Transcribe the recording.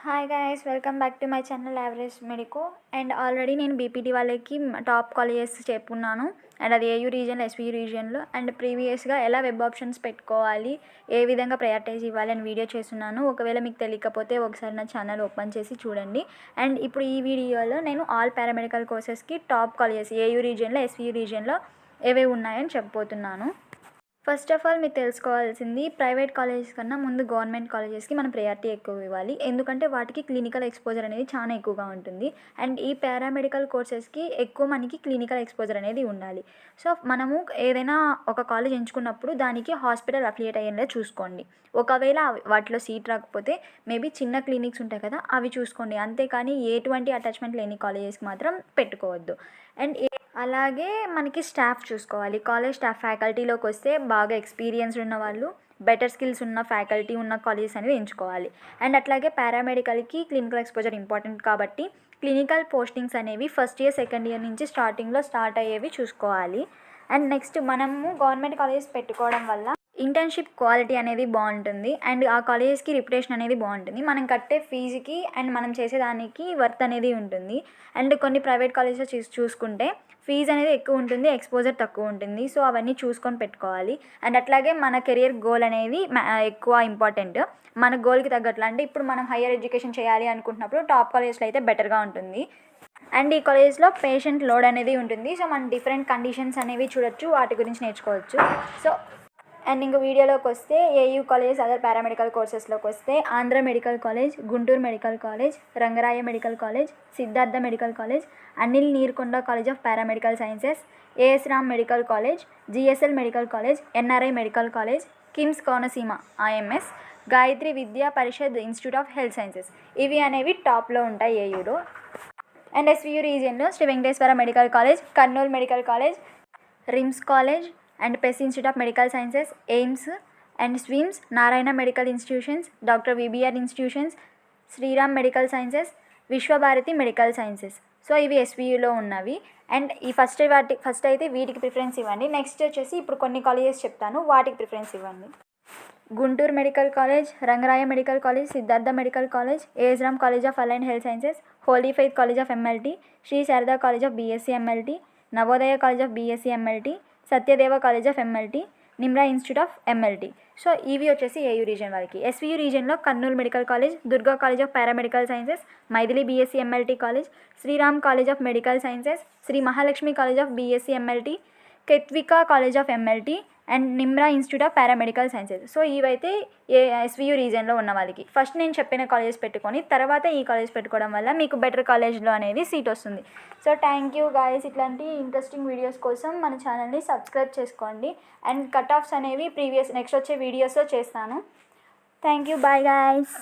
Hi guys, welcome back to my channel average medico. And already నేను BPT వాళ్ళకి top colleges చెప్పున్నాను. And అది AU region, SVU రీజియన్లో. And ప్రీవియస్గా ఎలా web options పెట్టుకోవాలి, ఏ విధంగా ప్రయారిటైజ్ ఇవ్వాలి అని వీడియో చేస్తున్నాను. ఒకవేళ మీకు తెలియకపోతే ఒకసారి నా ఛానల్ ఓపెన్ చేసి చూడండి. అండ్ ఇప్పుడు ఈ వీడియోలో నేను ఆల్ పారామెడికల్ కోర్సెస్కి టాప్ కాలేజెస్ ఏయూ రీజియన్లో, ఎస్వీయూ రీజియన్లో ఏవేవి ఉన్నాయని చెప్పబోతున్నాను. ఫస్ట్ ఆఫ్ ఆల్ మీరు తెలుసుకోవాల్సింది, ప్రైవేట్ కాలేజెస్ కన్నా ముందు గవర్నమెంట్ కాలేజెస్కి మనం ప్రయారిటీ ఎక్కువ ఇవ్వాలి. ఎందుకంటే వాటికి క్లినికల్ ఎక్స్పోజర్ అనేది చాలా ఎక్కువగా ఉంటుంది. అండ్ ఈ పారామెడికల్ కోర్సెస్కి ఎక్కువ మనకి క్లినికల్ ఎక్స్పోజర్ అనేది ఉండాలి. సో మనము ఏదైనా ఒక కాలేజ్ ఎంచుకున్నప్పుడు దానికి హాస్పిటల్ అఫిలియేట్ అయ్యేలా చూసుకోండి. ఒకవేళ వాటిలో సీట్ రాకపోతే మేబీ చిన్న క్లినిక్స్ ఉంటాయి కదా, అవి చూసుకోండి. అంతేకాని ఎటువంటి అటాచ్మెంట్ లేని కాలేజెస్కి మాత్రం పెట్టుకోవద్దు. అండ్ అలాగే మనకి స్టాఫ్ చూసుకోవాలి. కాలేజ్ స్టాఫ్ ఫ్యాకల్టీలోకి వస్తే బాగా ఎక్స్పీరియన్స్ ఉన్న వాళ్ళు, బెటర్ స్కిల్స్ ఉన్న ఫ్యాకల్టీ ఉన్న కాలేజెస్ అనేవి ఎంచుకోవాలి. అండ్ అట్లాగే పారామెడికల్కి క్లినికల్ ఎక్స్పోజర్ ఇంపార్టెంట్ కాబట్టి క్లినికల్ పోస్టింగ్స్ అనేవి ఫస్ట్ ఇయర్, సెకండ్ ఇయర్ నుంచి స్టార్టింగ్లో స్టార్ట్ అయ్యేవి చూసుకోవాలి. అండ్ నెక్స్ట్ మనము గవర్నమెంట్ కాలేజెస్ పెట్టుకోవడం వల్ల ఇంటర్న్షిప్ క్వాలిటీ అనేది బాగుంటుంది. అండ్ ఆ కాలేజెస్కి రిప్యుటేషన్ అనేది బాగుంటుంది. మనం కట్టే ఫీజుకి అండ్ మనం చేసేదానికి వర్త్ అనేది ఉంటుంది. అండ్ కొన్ని ప్రైవేట్ కాలేజెస్ చూసుకుంటే ఫీజు అనేది ఎక్కువ ఉంటుంది, ఎక్స్పోజర్ తక్కువ ఉంటుంది. సో అవన్నీ చూసుకొని పెట్టుకోవాలి. అండ్ అట్లాగే మన కెరియర్ గోల్ అనేది ఎక్కువ ఇంపార్టెంట్. మన గోల్కి తగ్గట్లు, అంటే ఇప్పుడు మనం హయ్యర్ ఎడ్యుకేషన్ చేయాలి అనుకుంటున్నప్పుడు టాప్ కాలేజెస్లో అయితే బెటర్గా ఉంటుంది. అండ్ ఈ కాలేజ్లో పేషెంట్ లోడ్ అనేది ఉంటుంది. సో మనం డిఫరెంట్ కండిషన్స్ అనేవి చూడొచ్చు, వాటి గురించి నేర్చుకోవచ్చు. సో అండ్ ఇంకో వీడియోలోకి వస్తే, ఏయూ కాలేజ్ అదర్ పారామెడికల్ కోర్సెస్లోకి వస్తే Andhra medical college, Guntur medical college, Rangaraya medical college, Siddhartha medical college, Anil Neerukonda college of paramedical sciences, AS Ram medical college, GSL medical college, NRI medical college, KIMS Konaseema IMS, Gayatri Vidya Parishad institute of health sciences, ఇవి అనేవి టాప్లో ఉంటాయి ఏయూలో. And SVU రీజియన్లో Sri Venkateswara medical college, Kurnool medical college, RIMS college and PES institute of medical sciences, AIIMS and SVIMS, Narayana medical institutions, doctor VBR institutions, Sriram medical sciences, Vishwabharati medical sciences. So ఇవి ఎస్వీయూలో ఉన్నవి. And ఈ ఫస్ట్ అయితే వీటికి ప్రిఫరెన్స్ ఇవ్వండి. నెక్స్ట్ వచ్చేసి ఇప్పుడు కొన్ని కాలేజెస్ చెప్తాను, వాటికి ప్రిఫరెన్స్ ఇవ్వండి. Guntur medical college, Rangaraya medical college, Siddhartha medical college, AS Ram college of allied health sciences, Holy Faith college of MLT, Sri Sarada college of BSc MLT, Navodaya college of BSc MLT, Satyadeva college of MLT, Nimra institute of MLT. So ఇవి వచ్చేసి AU region వాళ్ళకి. SVU రీజియన్లో Kurnool medical college, Durga college of paramedical sciences, Mythili BSc MLT college, Sriram college of medical sciences, Shri Mahalakshmi college of BSc MLT, Kethvika college of MLT and Nimra institute of paramedical sciences. So ఇవైతే SVU రీజియన్లో ఉన్న వాళ్ళకి. First నేను చెప్పిన colleges పెట్టుకొని తర్వాత ఈ కాలేజ్ పెట్టుకోవడం వల్ల మీకు బెటర్ కాలేజ్లో అనేది సీట్ వస్తుంది. So thank you guys. ఇట్లాంటి ఇంట్రెస్టింగ్ వీడియోస్ కోసం మన ఛానల్ని సబ్స్క్రైబ్ చేసుకోండి. అండ్ కట్ ఆఫ్స్ అనేవి నెక్స్ట్ వచ్చే వీడియోస్లో చేస్తాను. Thank you, bye guys.